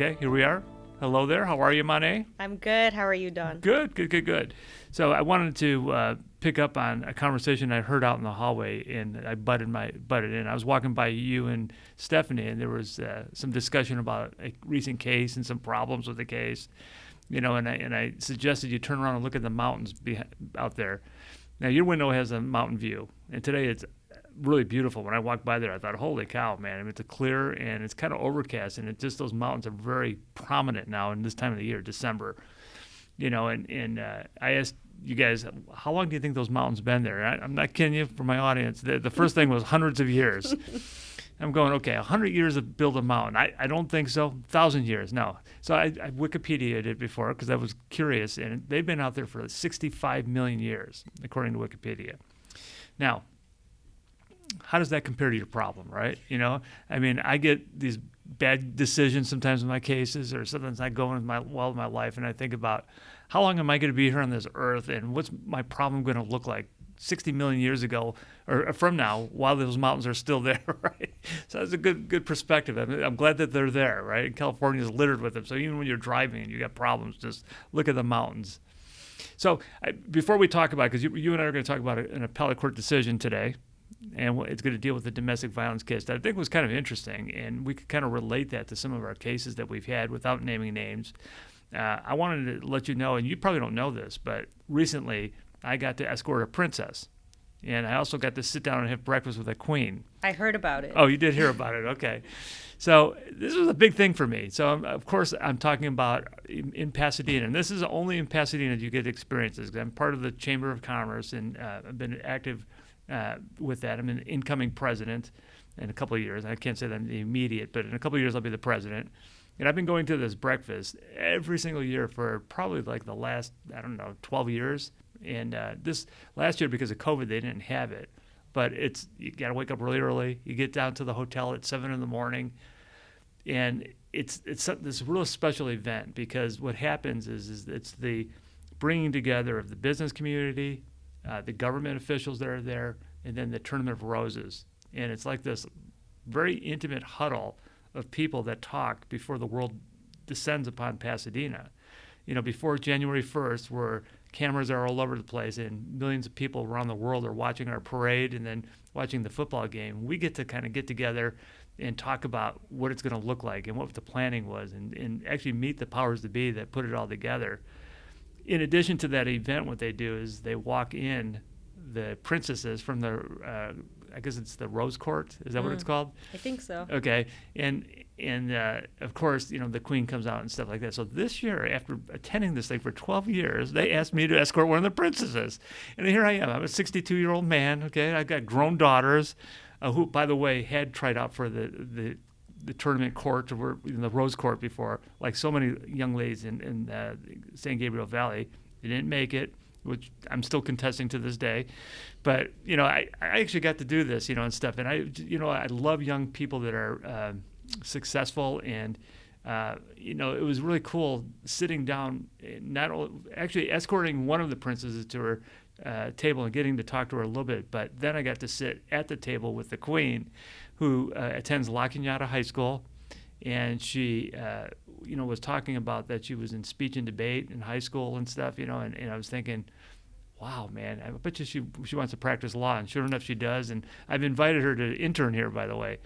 Okay, here we are. Hello there. How are you, Monet? I'm good. How are you, Don? Good. So I wanted to pick up on a conversation I heard out in the hallway, and I butted in. I was walking by you and Stephanie, and there was some discussion about a recent case and some problems with the case. And I suggested you turn around and look at the mountains out there. Now your window has a mountain view, and today it's really beautiful. When I walked by there, I thought, holy cow, man. I mean, it's clear and it's kind of overcast, and those mountains are very prominent now in this time of the year, December. And I asked you guys, how long do you think those mountains been there? I'm not kidding you, for my audience. The first thing was hundreds of years. I'm going, okay, 100 years to build a mountain. I don't think so. 1,000 years, no. So I Wikipedia'd it before because I was curious, and they've been out there for 65 million years, according to Wikipedia. Now, how does that compare to your problem, right? I mean, I get these bad decisions sometimes in my cases, or something's not going well in my life, and I think about how long am I going to be here on this earth, and what's my problem going to look like 60 million years ago or from now, while those mountains are still there, right? So that's a good perspective. I'm glad that they're there, right? And California is littered with them. So even when you're driving and you got problems, just look at the mountains. So before we talk about it, because you and I are going to talk about an appellate court decision today, and it's going to deal with the domestic violence case that I think was kind of interesting, and we could kind of relate that to some of our cases that we've had without naming names. I wanted to let you know, and you probably don't know this, but recently I got to escort a princess, and I also got to sit down and have breakfast with a queen. I heard about it. Oh, you did hear about it. Okay. So this was a big thing for me. So, of course, I'm talking about in Pasadena, and this is only in Pasadena you get experiences. I'm part of the Chamber of Commerce, and I've been active with that. I'm an incoming president in a couple of years. I can't say that I'm the immediate, but in a couple of years I'll be the president. And I've been going to this breakfast every single year for probably like the last, 12 years. And this last year, because of COVID, they didn't have it. But you got to wake up really early. You get down to the hotel at 7 in the morning. And it's this real special event, because what happens is it's the bringing together of the business community, the government officials that are there, and then the Tournament of Roses. And it's like this very intimate huddle of people that talk before the world descends upon Pasadena. Before January 1st, where cameras are all over the place and millions of people around the world are watching our parade and then watching the football game, we get to kind of get together and talk about what it's going to look like and what the planning was, and actually meet the powers that be that put it all together. In addition to that event, what they do is they walk in the princesses from the, I guess it's the Rose Court. Is that what it's called? I think so. Okay. And of course, the queen comes out and stuff like that. So this year, after attending this thing for 12 years, they asked me to escort one of the princesses. And here I am. I'm a 62-year-old man, okay? I've got grown daughters who, by the way, had tried out for the tournament court, or in the Rose Court before, like so many young ladies in San Gabriel Valley. They didn't make it, which I'm still contesting to this day. But, I actually got to do this, and stuff. And I love young people that are successful. And, it was really cool sitting down, not only, actually escorting one of the princesses to her table and getting to talk to her a little bit. But then I got to sit at the table with the queen, who attends La Cañada High School. And she, was talking about that she was in speech and debate in high school and stuff, and I was thinking, wow, man, I bet you she wants to practice law. And sure enough, she does. And I've invited her to intern here, by the way.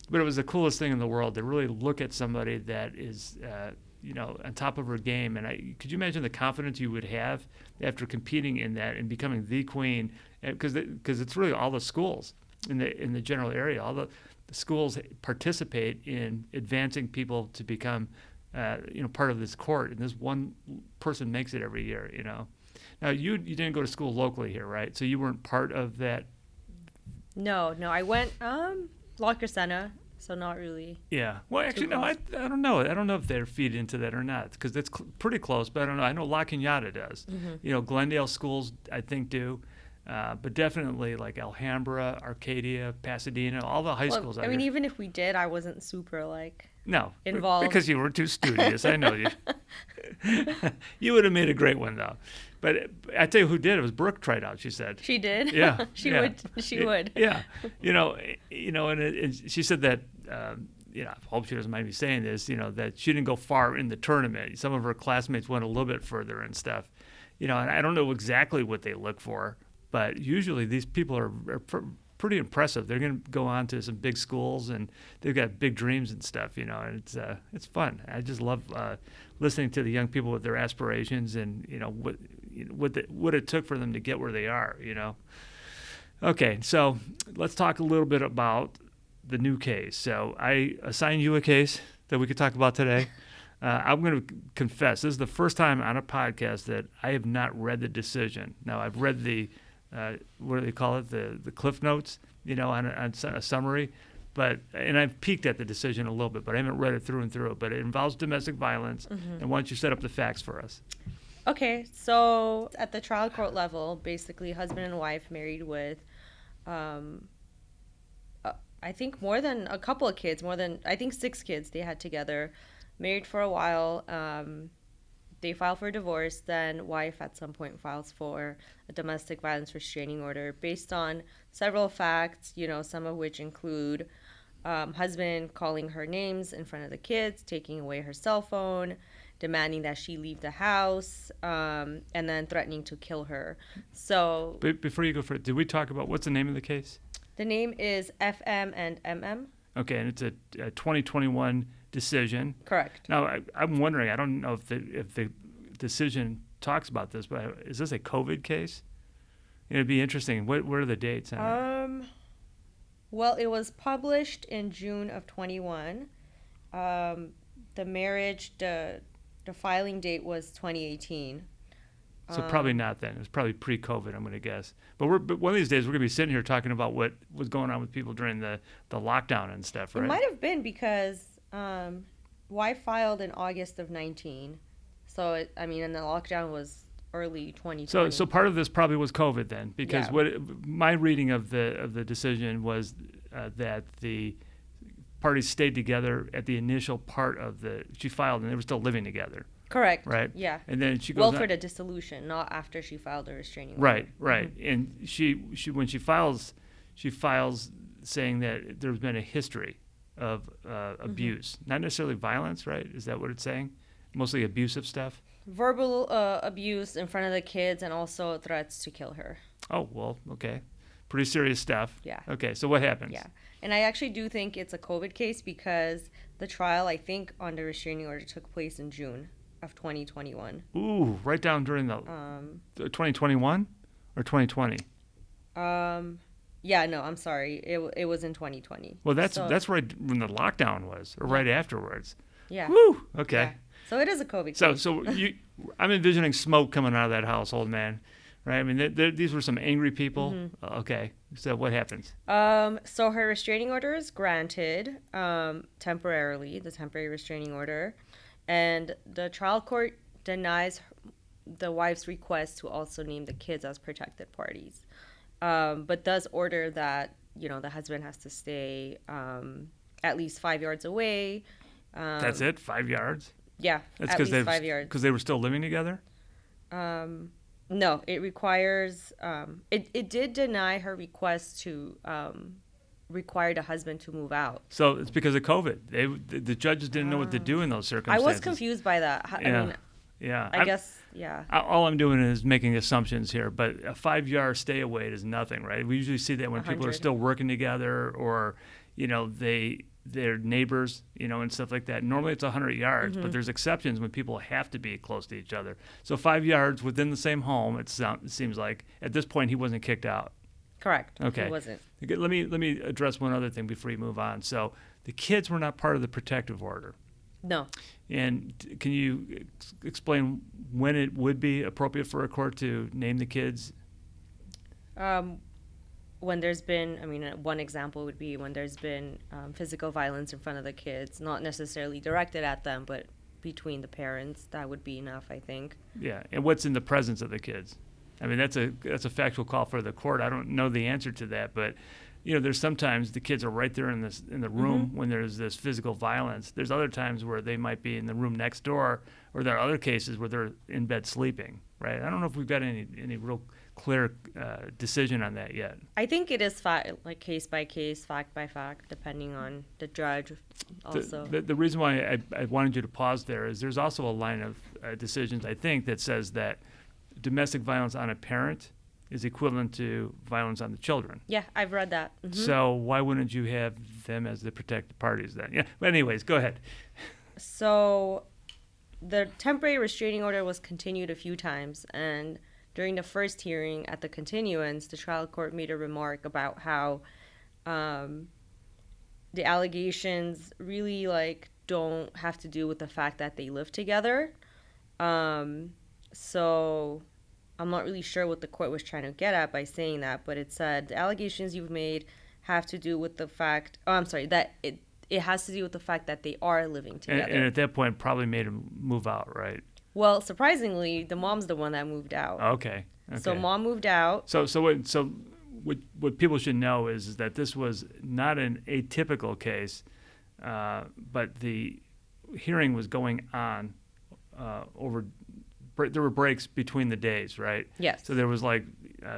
But it was the coolest thing in the world to really look at somebody that is, on top of her game. And could you imagine the confidence you would have after competing in that and becoming the queen? Because it's really all the schools in the general area. All the schools participate in advancing people to become, part of this court. And this one person makes it every year, Now, you didn't go to school locally here, right? So you weren't part of that? No. I went La Crescenta, so not really. Yeah. Well, actually, no, I don't know. I don't know if they're feed into that or not, because that's pretty close, but I don't know. I know La Cañada does. Mm-hmm. Glendale schools, I think, do. But definitely like Alhambra, Arcadia, Pasadena, all the high schools. I mean, even if we did, I wasn't super involved. Because you were too studious. I know you. You would have made a great one, though. But I tell you who did. It was Brooke tried out. She said she did. Yeah, she would. Yeah, and she said that I hope she doesn't mind me saying this, that she didn't go far in the tournament. Some of her classmates went a little bit further and stuff. And I don't know exactly what they look for, but usually these people are pretty impressive. They're going to go on to some big schools, and they've got big dreams and stuff, and it's fun. I just love listening to the young people with their aspirations and, what it took for them to get where they are, Okay, so let's talk a little bit about the new case. So I assigned you a case that we could talk about today. I'm going to confess, this is the first time on a podcast that I have not read the decision. Now, I've read the, what do they call it, the Cliff Notes, on a summary. And I've peeked at the decision a little bit, but I haven't read it through and through. But it involves domestic violence. Mm-hmm. And why don't you set up the facts for us? Okay, so at the trial court level, basically husband and wife married with, I think more than a couple of kids, I think 6 kids they had together, married for a while. They filed for divorce. Then wife at some point files for a domestic violence restraining order based on several facts, some of which include husband calling her names in front of the kids, taking away her cell phone, demanding that she leave the house, and then threatening to kill her. So before you go for it, did we talk about what's the name of the case? The name is FM and MM. Okay, and it's a 2021 decision. Correct. Now, I'm wondering, I don't know if the decision talks about this, but is this a COVID case? It'd be interesting. What are the dates on it? Well, it was published in June of 21. The marriage, the filing date was 2018. So probably not then. It was probably pre-COVID, I'm going to guess. But one of these days, we're going to be sitting here talking about what was going on with people during the lockdown and stuff, right? It might have been because wife filed in August of 19. So, and the lockdown was early 2020. So part of this probably was COVID then, because my reading of the decision was that the parties stayed together at the initial part of she filed, and they were still living together. Correct. Right. Yeah. And then she goes for the dissolution, not after she filed a restraining order. Right. Mm-hmm. And she when she files saying that there's been a history of abuse, not necessarily violence, right? Is that what it's saying? Mostly abusive stuff. Verbal abuse in front of the kids, and also threats to kill her. Oh well, okay, pretty serious stuff. Yeah. Okay, so what happens? Yeah, and I actually do think it's a COVID case because the trial, I think, on the restraining order took place in June of 2021. Ooh, right down during the 2021 or 2020. Yeah, no, I'm sorry. It was in 2020. Well, that's right when the lockdown was, or right afterwards. Yeah. Woo. Okay. Yeah. So it is a COVID case. So I'm envisioning smoke coming out of that household, man. Right? I mean, these were some angry people. Mm-hmm. Okay. So what happens? So her restraining order is granted temporarily, the temporary restraining order. And the trial court denies the wife's request to also name the kids as protected parties, but does order that, the husband has to stay at least 5 yards away. That's it? 5 yards? Yeah, that's at least 5 yards. Because they were still living together? No, it requires... It did deny her request to... require the husband to move out. So it's because of COVID. The judges didn't know what to do in those circumstances. I was confused by that. I guess, yeah. All I'm doing is making assumptions here, but a 5 yard stay away is nothing, right? We usually see that when 100. People are still working together, or they're neighbors, and stuff like that. Normally it's 100 yards, mm-hmm. but there's exceptions when people have to be close to each other. So 5 yards within the same home, it seems like at this point he wasn't kicked out. Correct. Okay. He wasn't. Let me address one other thing before you move on. So the kids were not part of the protective order. No. And can you explain when it would be appropriate for a court to name the kids? When there's been, one example would be when there's been physical violence in front of the kids, not necessarily directed at them, but between the parents. That would be enough, I think. Yeah. And what's in the presence of the kids? That's a factual call for the court. I don't know the answer to that, but there's sometimes the kids are right there in the room mm-hmm. when there's this physical violence. There's other times where they might be in the room next door, or there are other cases where they're in bed sleeping. Right? I don't know if we've got any real clear decision on that yet. I think it is like case by case, fact by fact, depending on the judge. Also, The reason why I wanted you to pause there is there's also a line of decisions, I think, that says that domestic violence on a parent is equivalent to violence on the children. yeah, I've read that. So why wouldn't you have them as the protected parties then? Yeah. But anyways, go ahead. So the temporary restraining order was continued a few times, and during the first hearing at the continuance, the trial court made a remark about how the allegations really like don't have to do with the fact that they live together. So I'm not really sure what the court was trying to get at by saying that, but it said the allegations you've made have to do with the fact. Oh, I'm sorry, that it has to do with the fact that they are living together. And at that point, probably made him move out, right? Well, surprisingly, the mom's the one that moved out. Okay. So mom moved out. So what people should know is that this was not an atypical case, but the hearing was going on there were breaks between the days, right? Yes. So there was like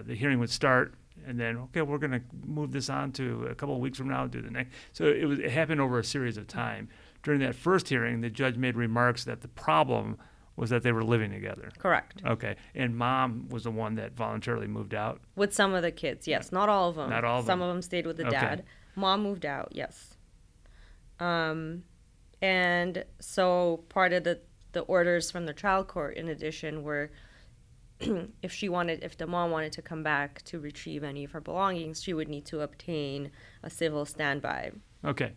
the hearing would start, and then okay, we're going to move this on to a couple of weeks from now, do the next. So it happened over a series of time. During that first hearing, the judge made remarks that the problem was that they were living together. Correct. Okay. And mom was the one that voluntarily moved out? With some of the kids, yes. Not all of them. Not all of them. Some of them stayed with the dad. Mom moved out, yes. And so part of the orders from the trial court, in addition, were if the mom wanted to come back to retrieve any of her belongings, she would need to obtain a civil standby. Okay.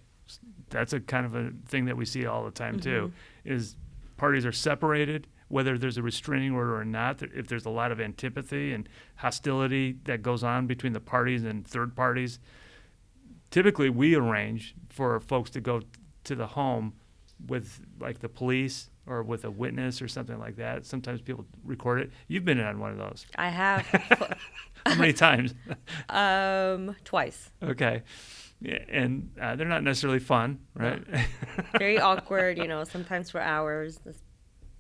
That's a kind of a thing that we see all the time, too, is parties are separated, whether there's a restraining order or not, if there's a lot of antipathy and hostility that goes on between the parties and third parties. Typically, we arrange for folks to go to the home with, like, the police or with a witness or something like that. Sometimes people record it. You've been on one of those. I have. How many times? Twice. Okay. Yeah, and they're not necessarily fun, right? No. Very awkward, sometimes for hours.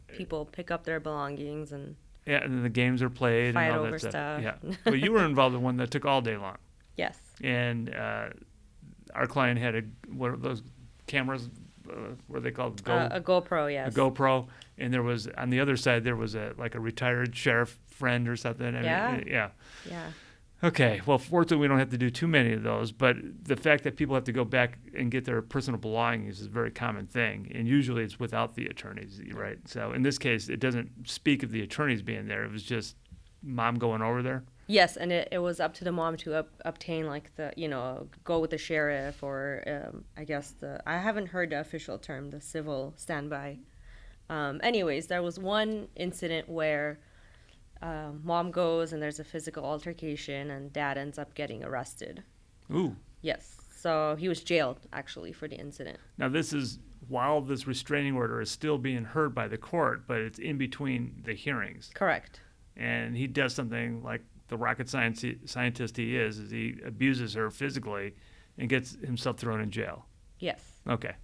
People pick up their belongings and yeah, and the games are played fight and all over that stuff. stuff. Yeah. Well, you were involved in one that took all day long. Yes. And our client had one of those cameras, what are they called? A GoPro, yes. A GoPro, and there was on the other side there was a retired sheriff friend or something. Yeah. Yeah. Yeah. Okay. Well, fortunately, we don't have to do too many of those. But the fact that people have to go back and get their personal belongings is a very common thing, and usually it's without the attorneys, right? So in this case, it doesn't speak of the attorneys being there. It was just mom going over there. Yes, and it was up to the mom to obtain go with the sheriff or I guess I haven't heard the official term, the civil standby. Anyways, there was one incident where mom goes and there's a physical altercation and dad ends up getting arrested. Ooh. Yes, so he was jailed actually for the incident. Now this is while this restraining order is still being heard by the court, but it's in between the hearings. Correct. And he does something like the rocket scientist he is he abuses her physically and gets himself thrown in jail. Yes. Okay.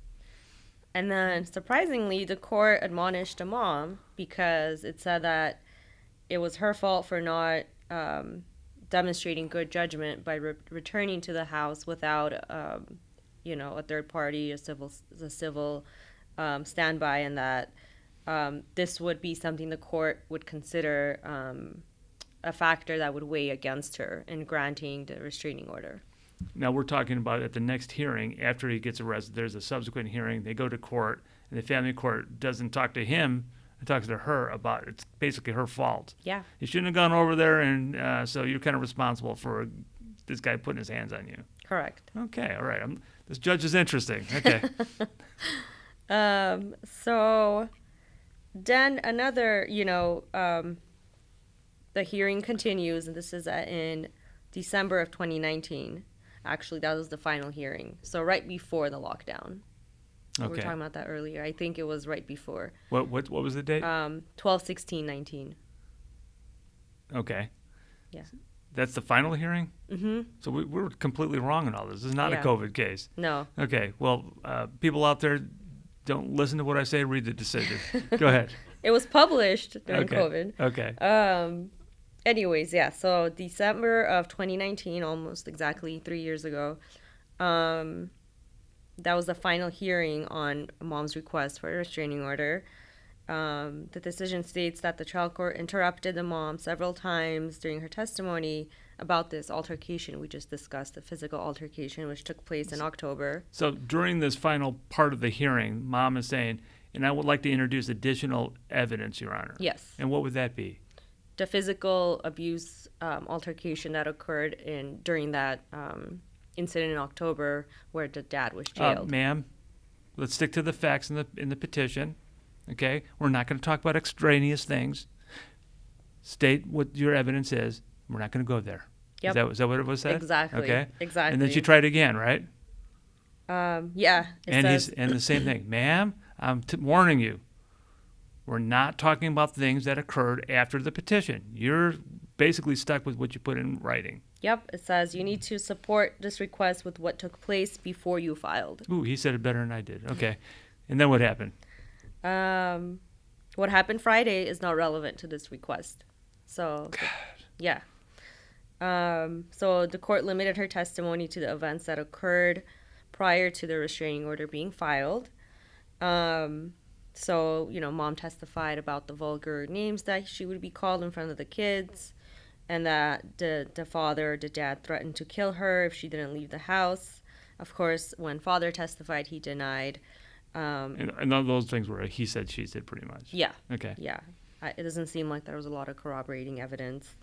And then, surprisingly, the court admonished the mom because it said that it was her fault for not demonstrating good judgment by returning to the house without, a third party, a civil standby, and that this would be something the court would consider a factor that would weigh against her in granting the restraining order. Now we're talking about at the next hearing, after he gets arrested, there's a subsequent hearing, they go to court, and the family court doesn't talk to him, it talks to her about it's basically her fault. Yeah. You shouldn't have gone over there, and so you're kind of responsible for this guy putting his hands on you. Correct. Okay, all right. This judge is interesting. Okay. So then another, the hearing continues, and this is in December of 2019. Actually, that was the final hearing. So right before the lockdown. Okay. We were talking about that earlier. I think it was right before. What was the date? 12/16/19. Okay. Yeah. That's the final hearing? Mm-hmm. So we're completely wrong in all this. This is not a COVID case. No. Okay. Well, people out there, don't listen to what I say. Read the decision. Go ahead. It was published during COVID. Okay. Anyways, yeah. So December of 2019, almost exactly 3 years ago, um, that was the final hearing on mom's request for a restraining order. The decision states that the trial court interrupted the mom several times during her testimony about this altercation we just discussed, the physical altercation which took place in October. So during this final part of the hearing, mom is saying, and I would like to introduce additional evidence, Your Honor. Yes. And what would that be? The physical abuse altercation that occurred during that incident in October where the dad was jailed. Ma'am, let's stick to the facts in the petition. Okay? We're not going to talk about extraneous things. State what your evidence is. We're not going to go there. Yep. Is that what it was said? Exactly. Okay. Exactly. And then she tried again, right? Yeah. And the same thing, ma'am. I'm warning you. We're not talking about things that occurred after the petition. You're basically stuck with what you put in writing. Yep. It says you need to support this request with what took place before you filed. Ooh, he said it better than I did. Okay. And then what happened? What happened Friday is not relevant to this request. So, yeah. So the court limited her testimony to the events that occurred prior to the restraining order being filed. So, mom testified about the vulgar names that she would be called in front of the kids, and that the father, the dad, threatened to kill her if she didn't leave the house. Of course, when father testified, he denied. And all those things were he said, she said, pretty much. Yeah. Okay. Yeah. It doesn't seem like there was a lot of corroborating evidence.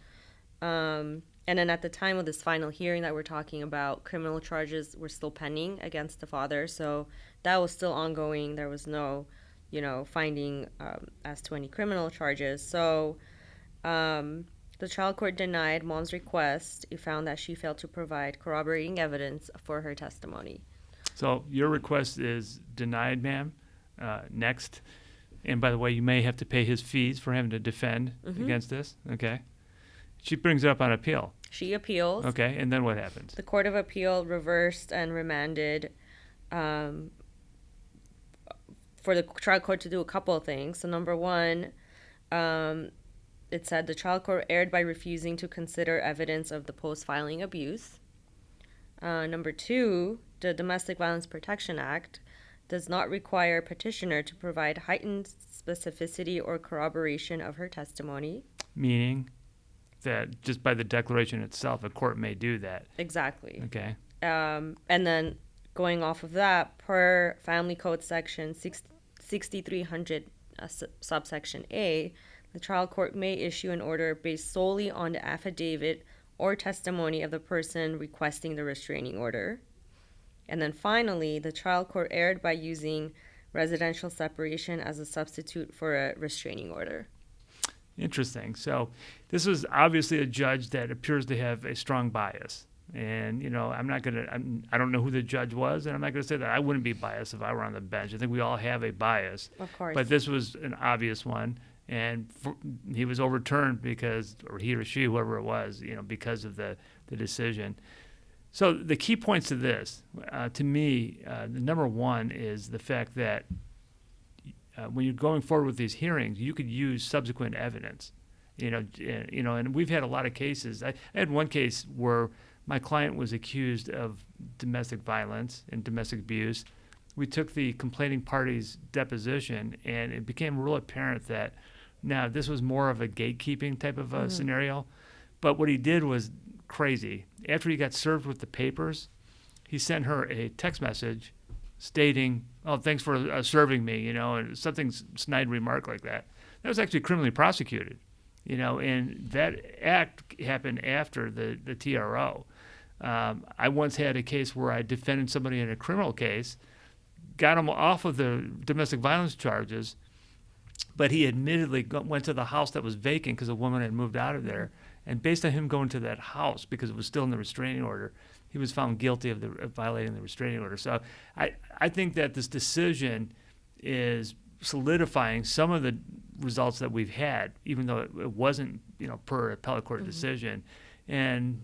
And then at the time of this final hearing that we're talking about, criminal charges were still pending against the father. So that was still ongoing. There was no, finding as to any criminal charges. So the trial court denied mom's request. It found that she failed to provide corroborating evidence for her testimony. So your request is denied, ma'am. Next. And by the way, you may have to pay his fees for having to defend against this. Okay. She brings it up on appeal. She appeals. Okay. And then what happens? The Court of Appeal reversed and remanded for the trial court to do a couple of things. So number one, it said the trial court erred by refusing to consider evidence of the post-filing abuse. Number two, the Domestic Violence Protection Act does not require petitioner to provide heightened specificity or corroboration of her testimony. Meaning that just by the declaration itself, a court may do that. Exactly. Okay. And then going off of that, per Family Code Section 6300 subsection A, the trial court may issue an order based solely on the affidavit or testimony of the person requesting the restraining order. And then finally, the trial court erred by using residential separation as a substitute for a restraining order. Interesting. So this was obviously a judge that appears to have a strong bias. And, I don't know who the judge was, and I'm not going to say that I wouldn't be biased if I were on the bench. I think we all have a bias. Of course. But this was an obvious one. And he was overturned or he or she, whoever it was, because of the decision. So the key points to this, to me, the number one is the fact that when you're going forward with these hearings, you could use subsequent evidence. And we've had a lot of cases. I had one case where my client was accused of domestic violence and domestic abuse. We took the complaining party's deposition, and it became real apparent that now this was more of a gatekeeping type of a scenario. But what he did was crazy. After he got served with the papers, he sent her a text message stating, "Oh, thanks for serving me," and something snide remark like that. That was actually criminally prosecuted, and that act happened after the TRO. I once had a case where I defended somebody in a criminal case, got him off of the domestic violence charges, but he admittedly went to the house that was vacant because a woman had moved out of there. And based on him going to that house, because it was still in the restraining order, he was found guilty of violating the restraining order. So I think that this decision is solidifying some of the results that we've had, even though it wasn't, per appellate court decision. And,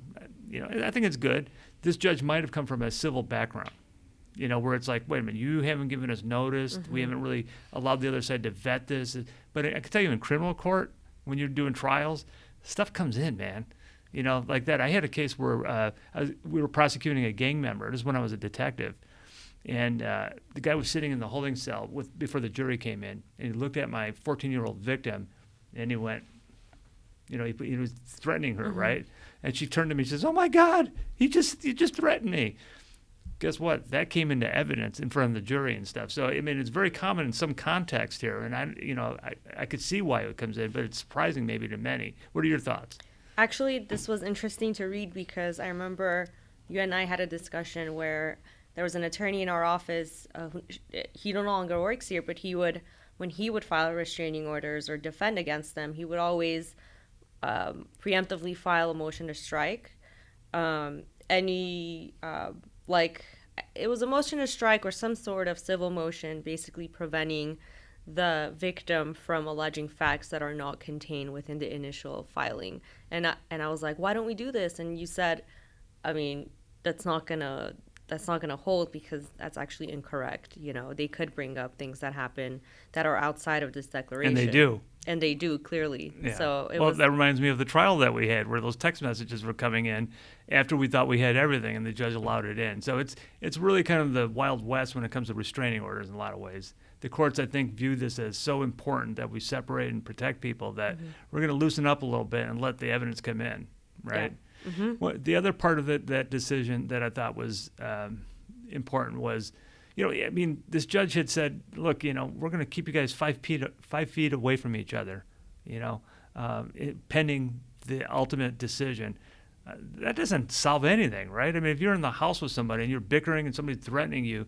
I think it's good. This judge might have come from a civil background, where it's like, wait a minute, you haven't given us notice. We haven't really allowed the other side to vet this. But I can tell you in criminal court, when you're doing trials, stuff comes in, man. Like that. I had a case where we were prosecuting a gang member. This is when I was a detective. And the guy was sitting in the holding cell before the jury came in. And he looked at my 14-year-old victim, and he went, he was threatening her, right? And she turned to me and says, "Oh, my God, he just threatened me." Guess what? That came into evidence in front of the jury and stuff. So, I mean, it's very common in some context here. And I could see why it comes in, but it's surprising maybe to many. What are your thoughts? Actually, this was interesting to read because I remember you and I had a discussion where there was an attorney in our office. He no longer works here, but when he would file restraining orders or defend against them, he would always preemptively file a motion to strike. It was a motion to strike or some sort of civil motion, basically preventing the victim from alleging facts that are not contained within the initial filing. And I was like, why don't we do this? And you said, I mean, that's not gonna hold because that's actually incorrect. They could bring up things that happen that are outside of this declaration. And they do clearly. Yeah. So that reminds me of the trial that we had where those text messages were coming in after we thought we had everything and the judge allowed it in. So it's really kind of the Wild West when it comes to restraining orders in a lot of ways. The courts, I think, view this as so important that we separate and protect people that we're going to loosen up a little bit and let the evidence come in, right? Yeah. Well, the other part of that decision that I thought was important was, this judge had said, look, we're going to keep you guys 5 feet away from each other, pending the ultimate decision. That doesn't solve anything, right? I mean, if you're in the house with somebody and you're bickering and somebody's threatening you,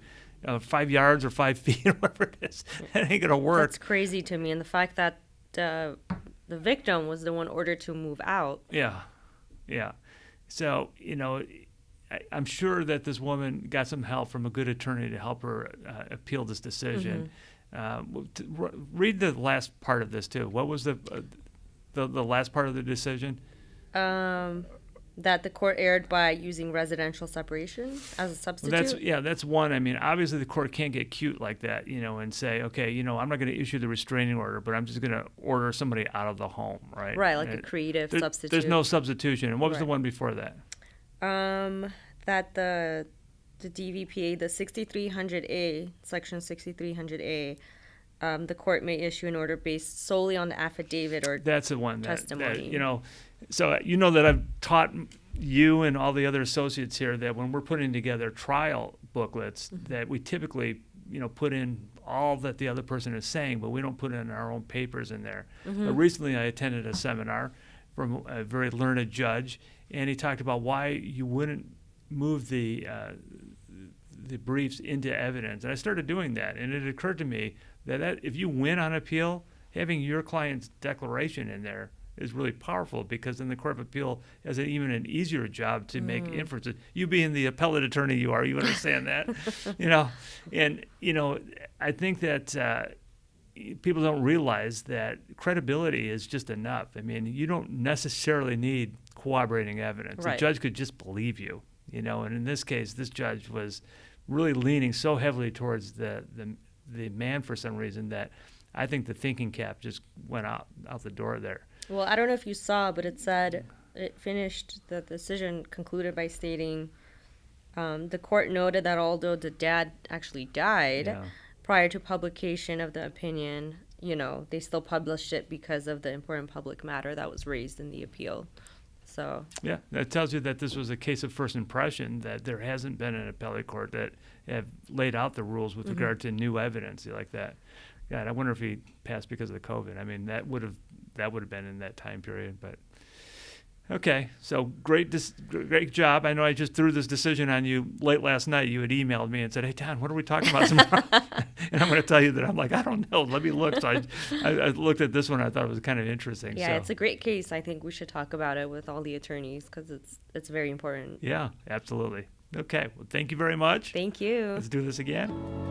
5 yards or 5 feet or whatever it is, that ain't going to work. That's crazy to me. And the fact that the victim was the one ordered to move out. Yeah. So, I'm sure that this woman got some help from a good attorney to help her appeal this decision. Read the last part of this too. What was the last part of the decision? That the court erred by using residential separation as a substitute. That's one. I mean, obviously the court can't get cute like that, and say, okay, I'm not going to issue the restraining order, but I'm just going to order somebody out of the home, right? Right, like a creative substitute. There's no substitution. And what was the one before that? That the DVPA, the 6300A, section 6300A, the court may issue an order based solely on the affidavit or that's the one testimony. So that I've taught you and all the other associates here that when we're putting together trial booklets, that we typically put in all that the other person is saying, but we don't put in our own papers in there. But recently I attended a seminar from a very learned judge, and he talked about why you wouldn't move the briefs into evidence. And I started doing that, and it occurred to me that if you win on appeal, having your client's declaration in there is really powerful, because then the Court of Appeal has even an easier job to make inferences. You being the appellate attorney you are, you understand that, And I think that people don't realize that credibility is just enough. I mean, you don't necessarily need corroborating evidence. Right. The judge could just believe you, And in this case, this judge was really leaning so heavily towards the man for some reason that I think the thinking cap just went out the door there. Well, I don't know if you saw, but it finished, the decision concluded by stating, the court noted that although the dad actually died prior to publication of the opinion, they still published it because of the important public matter that was raised in the appeal. So yeah, that tells you that this was a case of first impression, that there hasn't been an appellate court that have laid out the rules with regard to new evidence like that. God, I wonder if he passed because of the COVID. I mean, that would have been in that time period. But okay, so great job. I know I just threw this decision on you late last night. You had emailed me and said, "Hey, Don, what are we talking about tomorrow?" And I'm going to tell you that I'm like, I don't know. Let me look. So I looked at this one. I thought it was kind of interesting. Yeah, it's a great case. I think we should talk about it with all the attorneys because it's very important. Yeah, absolutely. Okay, well, thank you very much. Thank you. Let's do this again.